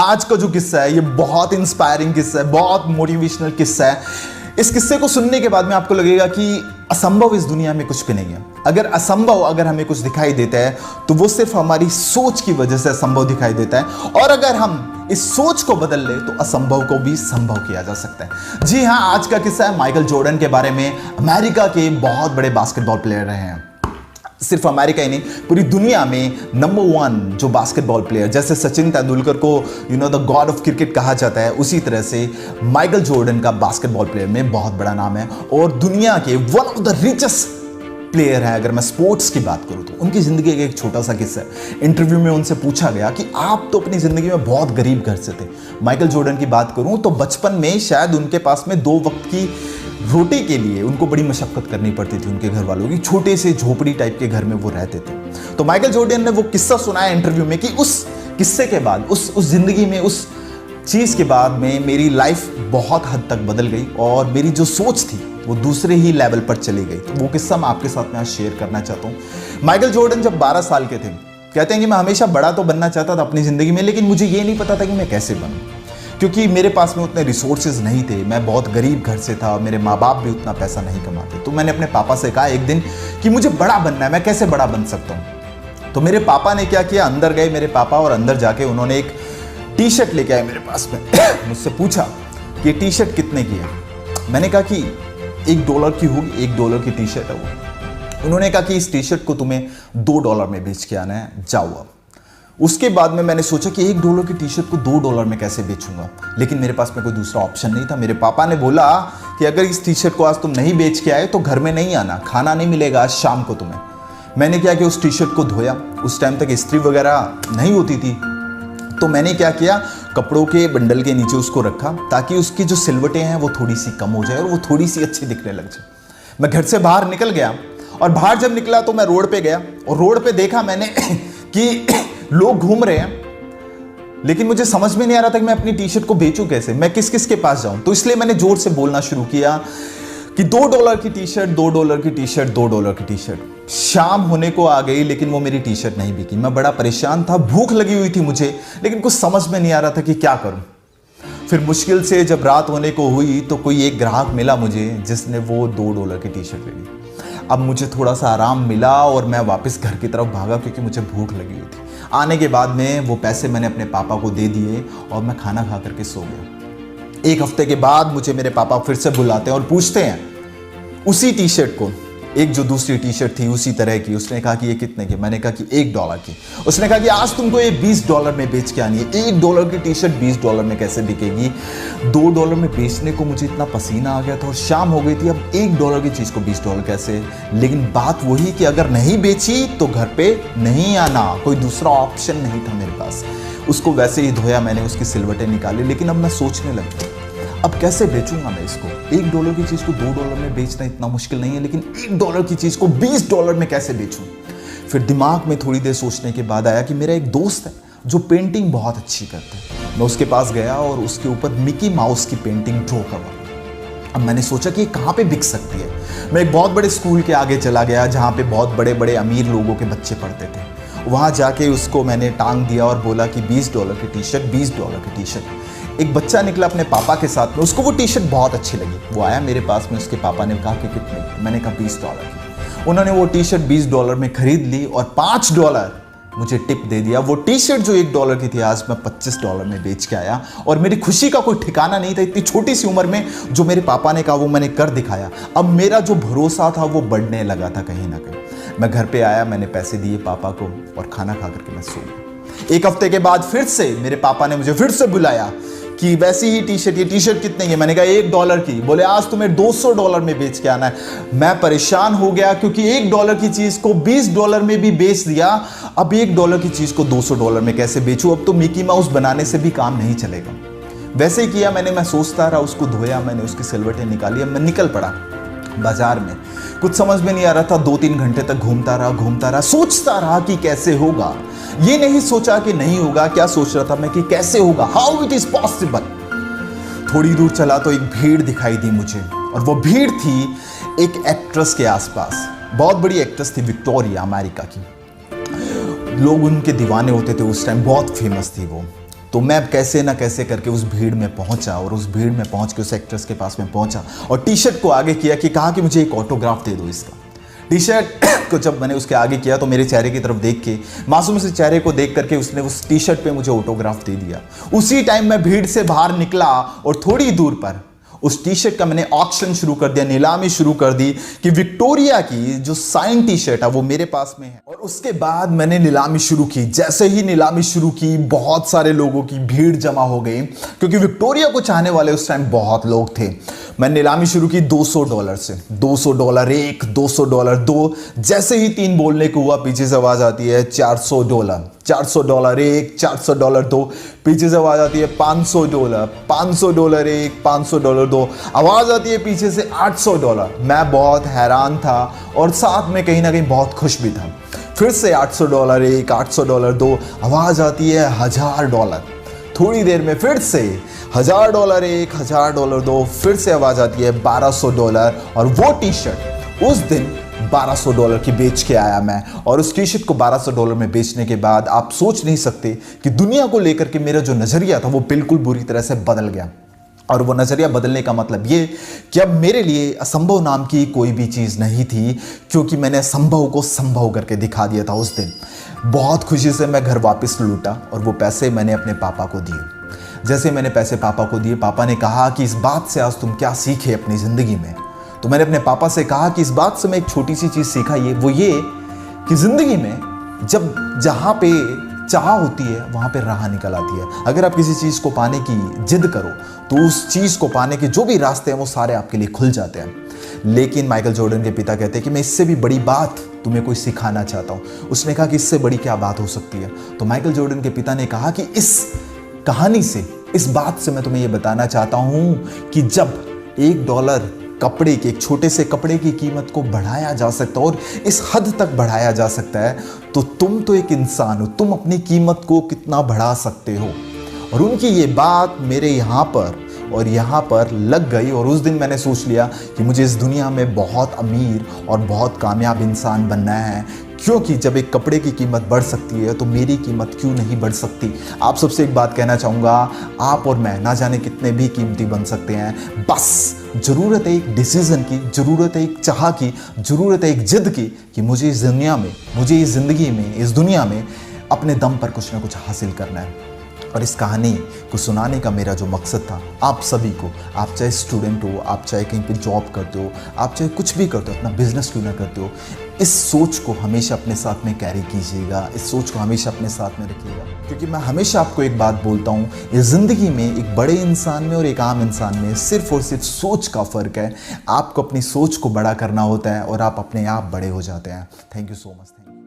आज का जो किस्सा है ये बहुत इंस्पायरिंग किस्सा है, बहुत मोटिवेशनल किस्सा है। इस किस्से को सुनने के बाद में आपको लगेगा कि असंभव इस दुनिया में कुछ भी नहीं है। अगर असंभव अगर हमें कुछ दिखाई देता है तो वो सिर्फ हमारी सोच की वजह से असंभव दिखाई देता है, और अगर हम इस सोच को बदल ले तो असंभव को भी संभव किया जा सकता है। जी हाँ, आज का किस्सा है माइकल जॉर्डन के बारे में। अमेरिका के बहुत बड़े बास्केटबॉल प्लेयर रहे हैं। सिर्फ अमेरिका ही नहीं, पूरी दुनिया में नंबर 1 जो बास्केटबॉल प्लेयर, जैसे सचिन तेंदुलकर को द गॉड ऑफ क्रिकेट कहा जाता है, उसी तरह से माइकल जॉर्डन का बास्केटबॉल प्लेयर में बहुत बड़ा नाम है और दुनिया के one of the richest player है। अगर मैं स्पोर्ट्स की बात करूं तो उनकी जिंदगी का एक छोटा सा किस्सा है। इंटरव्यू में उनसे पूछा गया कि आप तो अपनी जिंदगी में बहुत गरीब घर से थे। माइकल जॉर्डन की बात करूं तो बचपन में शायद उनके पास में 2 वक्त की रोटी के लिए उनको बड़ी मशक्कत करनी पड़ती थी उनके घर वालों की। छोटे से झोपड़ी टाइप के घर में वो रहते थे। तो माइकल जॉर्डन ने वो किस्सा सुनाया इंटरव्यू में कि उस किस्से के बाद, उस जिंदगी में, उस चीज के बाद में मेरी लाइफ बहुत हद तक बदल गई और मेरी जो सोच थी वो दूसरे ही लेवल पर चली गई। तो वो किस्सा मैं आपके साथ में आज शेयर करना चाहता हूँ। माइकल जॉर्डन जब 12 साल के थे, कहते हैं कि मैं हमेशा बड़ा तो बनना चाहता था अपनी जिंदगी में, लेकिन मुझे ये नहीं पता था कि मैं कैसे बनूं, क्योंकि मेरे पास में उतने रिसोर्सेज नहीं थे। मैं बहुत गरीब घर से था, मेरे माँ बाप भी उतना पैसा नहीं कमाते। तो मैंने अपने पापा से कहा एक दिन कि मुझे बड़ा बनना है, मैं कैसे बड़ा बन सकता हूँ। तो मेरे पापा ने क्या किया, अंदर गए मेरे पापा और अंदर जाके उन्होंने एक टी-शर्ट लेके आए मेरे पास में। मुझसे पूछा कि ये टी-शर्ट कितने की है। मैंने कहा कि $1 की होगी, $1 की टी-शर्ट है वो। उन्होंने कहा कि इस टी-शर्ट को तुम्हें $2 में बेच के आना है, जाओ अब। उसके बाद में मैंने सोचा कि $1 की टी-शर्ट को $2 में कैसे बेचूंगा, लेकिन मेरे पास में कोई दूसरा ऑप्शन नहीं था। मेरे पापा ने बोला कि अगर इस टी-शर्ट को आज तुम नहीं बेच के आए तो घर में नहीं आना, खाना नहीं मिलेगा आज शाम को तुम्हें। मैंने क्या कि उस टी-शर्ट को धोया। उस टाइम तक इस्त्री वगैरह नहीं होती थी, तो मैंने क्या किया, कपड़ों के बंडल के नीचे उसको रखा ताकि उसकी जो सिलवटें हैं वो थोड़ी सी कम हो जाए और वो थोड़ी सी अच्छी दिखने लग जाए। मैं घर से बाहर निकल गया और बाहर जब निकला तो मैं रोड पे गया और रोड पे देखा मैंने कि लोग घूम रहे हैं, लेकिन मुझे समझ में नहीं आ रहा था कि मैं अपनी टी-शर्ट को बेचूं कैसे, मैं किस किस के पास जाऊं। तो इसलिए मैंने जोर से बोलना शुरू किया कि $2 की टी-शर्ट, $2 की टी-शर्ट, $2 की टी-शर्ट। शाम होने को आ गई लेकिन वो मेरी टी-शर्ट नहीं बिकी। मैं बड़ा परेशान था, भूख लगी हुई थी मुझे, लेकिन कुछ समझ में नहीं आ रहा था कि क्या करूं। फिर मुश्किल से जब रात होने को हुई तो कोई एक ग्राहक मिला मुझे जिसने वो $2 की टी-शर्ट ले ली। अब मुझे थोड़ा सा आराम मिला और मैं वापस घर की तरफ भागा क्योंकि मुझे भूख लगी हुई थी। आने के बाद में वो पैसे मैंने अपने पापा को दे दिए और मैं खाना खा करके सो गया। 1 हफ्ते के बाद मुझे मेरे पापा फिर से बुलाते हैं और पूछते हैं उसी टी-शर्ट को, एक जो दूसरी टी-शर्ट थी उसी तरह की। उसने कहा कि ये कितने की? मैंने कहा कि $1 की। उसने कहा कि आज तुमको ये $20 में बेच के आनी है। $1 की टी-शर्ट $20 में कैसे बिकेगी? $2 में बेचने को मुझे इतना पसीना आ गया था और शाम हो गई थी। अब $1 की चीज़ को $20 कैसे? लेकिन बात वही कि अगर नहीं बेची तो घर पे नहीं आना, कोई दूसरा ऑप्शन नहीं था मेरे पास। उसको वैसे ही धोया मैंने, उसकी सिलवटें निकाली, लेकिन अब मैं सोचने लगा अब कैसे बेचूंगा मैं इसको। $1 की चीज़ को $2 में बेचना इतना मुश्किल नहीं है, लेकिन $1 की चीज़ को $20 में कैसे बेचूं। फिर दिमाग में थोड़ी देर सोचने के बाद आया कि मेरा एक दोस्त है जो पेंटिंग बहुत अच्छी करता है। मैं उसके पास गया और उसके ऊपर मिकी माउस की पेंटिंग ड्रॉ करवा। अब मैंने सोचा कि ये कहाँ पे बिक सकती है। मैं एक बहुत बड़े स्कूल के आगे चला गया जहाँ पे बहुत बड़े बड़े अमीर लोगों के बच्चे पढ़ते थे। वहाँ जाके उसको मैंने टांग दिया और बोला कि $20 की टी-शर्ट, $20 की टी-शर्ट। एक बच्चा निकला अपने पापा के साथ में, उसको वो टी-शर्ट बहुत अच्छी लगी। वो आया मेरे पास में, उसके पापा ने कहा कि कितने की? मैंने कहा $20 की। उन्होंने वो टी-शर्ट $20 में खरीद ली और $5 मुझे टिप दे दिया। वो टी-शर्ट जो $1 की थी आज मैं $25 में बेच के आया और मेरी खुशी का कोई ठिकाना नहीं था। इतनी छोटी सी उम्र में जो मेरे पापा ने कहा वो मैंने कर दिखाया। अब मेरा जो भरोसा था वो बढ़ने लगा था कहीं ना कहीं। मैं घर पे आया, मैंने पैसे दिए पापा को और खाना खा करके मैं सो गया। 1 हफ्ते के बाद फिर से मेरे पापा ने मुझे फिर से बुलाया कि वैसी ही टी-शर्ट, ये टी-शर्ट कितने की? मैंने कहा $1 की। बोले आज तुम्हें $200 में बेच के आना है। मैं परेशान हो गया क्योंकि $1 की चीज़ को $20 में भी बेच दिया। अब $1 की चीज़ को $200 में कैसे बेचूं? अब तो मिकी माउस बनाने से भी काम नहीं चलेगा। वैसे ही किया मैंने, मैं सोचता रहा, उसको धोया मैंने, उसकी सिलवटें निकाली। अब मैं निकल पड़ा बाजार में। कुछ समझ में नहीं आ रहा था। 2-3 घंटे तक घूमता रहा, सोचता रहा कि कैसे होगा। ये नहीं सोचा कि नहीं होगा, क्या सोच रहा था मैं कि कैसे होगा, हाउ इट इज पॉसिबल। थोड़ी दूर चला तो एक भीड़ दिखाई दी मुझे और वो भीड़ थी एक एक्ट्रेस के आसपास। बहुत बड़ी एक्ट्रेस थी, विक्टोरिया, अमेरिका की। लोग उनके दीवाने होते थे उस टाइम, बहुत फेमस थी वो। तो मैं कैसे ना कैसे करके उस भीड़ में पहुंचा और उस भीड़ में पहुंच के उस एक्ट्रेस के पास में पहुंचा और टी शर्ट को आगे किया कि कहा कि मुझे एक ऑटोग्राफ दे दो इसका। टी शर्ट को जब मैंने उसके आगे किया तो मेरे चेहरे की तरफ देख के, मासूम से चेहरे को देख करके उसने उस टी शर्ट पे मुझे ऑटोग्राफ दे दिया। उसी टाइम मैं भीड़ से बाहर निकला और थोड़ी दूर पर उस टी शर्ट का मैंने ऑक्शन शुरू कर दिया, नीलामी शुरू कर दी कि विक्टोरिया की जो साइन टी शर्ट है वो मेरे पास में है। और उसके बाद मैंने नीलामी शुरू की। जैसे ही नीलामी शुरू की बहुत सारे लोगों की भीड़ जमा हो गई, क्योंकि विक्टोरिया को चाहने वाले उस टाइम बहुत लोग थे। मैंने नीलामी शुरू की $200 से। $200 एक, $200 दो। जैसे ही 3 बोलने को हुआ पीछे से आवाज आती है $400, $400 एक, $400 दो। पीछे से आवाज आती है $500, $500 एक, $500 दो। आवाज आती है पीछे से $800। मैं बहुत हैरान था और साथ में कहीं ना कहीं बहुत खुश भी था। फिर से $800 एक, $800 दो। आवाज आती है $1000। थोड़ी देर में फिर से $1000 एक, $1000 दो। फिर से आवाज आती है $1200 और वो टी शर्ट उस दिन $1200 की बेच के आया मैं। और उस टी शर्ट को $1200 में बेचने के बाद आप सोच नहीं सकते कि दुनिया को लेकर के मेरा जो नजरिया था वो बिल्कुल बुरी तरह से बदल गया। और वो नजरिया बदलने का मतलब ये कि अब मेरे लिए असंभव नाम की कोई भी चीज़ नहीं थी, क्योंकि मैंने असंभव को संभव करके दिखा दिया था उस दिन। बहुत खुशी से मैं घर वापस लौटा और वो पैसे मैंने अपने पापा को दिए। जैसे मैंने पैसे पापा को दिए, पापा ने कहा कि इस बात से आज तुम क्या सीखे अपनी ज़िंदगी में। तो मैंने अपने पापा से कहा कि इस बात से मैं एक छोटी सी चीज़ सीखा, वो ये कि ज़िंदगी में जब जहाँ पे चाह होती है वहाँ पे राह निकल आती है। अगर आप किसी चीज़ को पाने की जिद करो तो उस चीज़ को पाने के जो भी रास्ते हैं वो सारे आपके लिए खुल जाते हैं। लेकिन माइकल जॉर्डन के पिता कहते हैं कि मैं इससे भी बड़ी बात तुम्हें कोई सिखाना चाहता हूँ। उसने कहा कि इससे बड़ी क्या बात हो सकती है। तो माइकल जॉर्डन के पिता ने कहा कि इस कहानी से, इस बात से मैं तुम्हें ये बताना चाहता हूँ कि जब $1 कपड़े के, एक छोटे से कपड़े की कीमत को बढ़ाया जा सकता है और इस हद तक बढ़ाया जा सकता है, तो तुम तो एक इंसान हो, तुम अपनी कीमत को कितना बढ़ा सकते हो। और उनकी ये बात मेरे यहाँ पर और यहाँ पर लग गई और उस दिन मैंने सोच लिया कि मुझे इस दुनिया में बहुत अमीर और बहुत कामयाब इंसान बनना है, क्योंकि जब एक कपड़े की कीमत बढ़ सकती है तो मेरी कीमत क्यों नहीं बढ़ सकती। आप सबसे एक बात कहना चाहूँगा, आप और मैं ना जाने कितने भी कीमती बन सकते हैं, बस ज़रूरत है एक डिसीज़न की, ज़रूरत है एक चाह की, ज़रूरत है एक जिद की कि मुझे इस दुनिया में, मुझे इस ज़िंदगी में, इस दुनिया में अपने दम पर कुछ ना कुछ हासिल करना है। और इस कहानी को सुनाने का मेरा जो मकसद था, आप सभी को, आप चाहे स्टूडेंट हो, आप चाहे कहीं पे जॉब करते हो, आप चाहे कुछ भी करते हो, अपना बिजनेस क्यों ना करते हो, इस सोच को हमेशा अपने साथ में कैरी कीजिएगा, इस सोच को हमेशा अपने साथ में रखिएगा। क्योंकि मैं हमेशा आपको एक बात बोलता हूँ, इस ज़िंदगी में एक बड़े इंसान में और एक आम इंसान में सिर्फ और सिर्फ सोच का फ़र्क है। आपको अपनी सोच को बड़ा करना होता है और आप अपने आप बड़े हो जाते हैं। Thank you so much.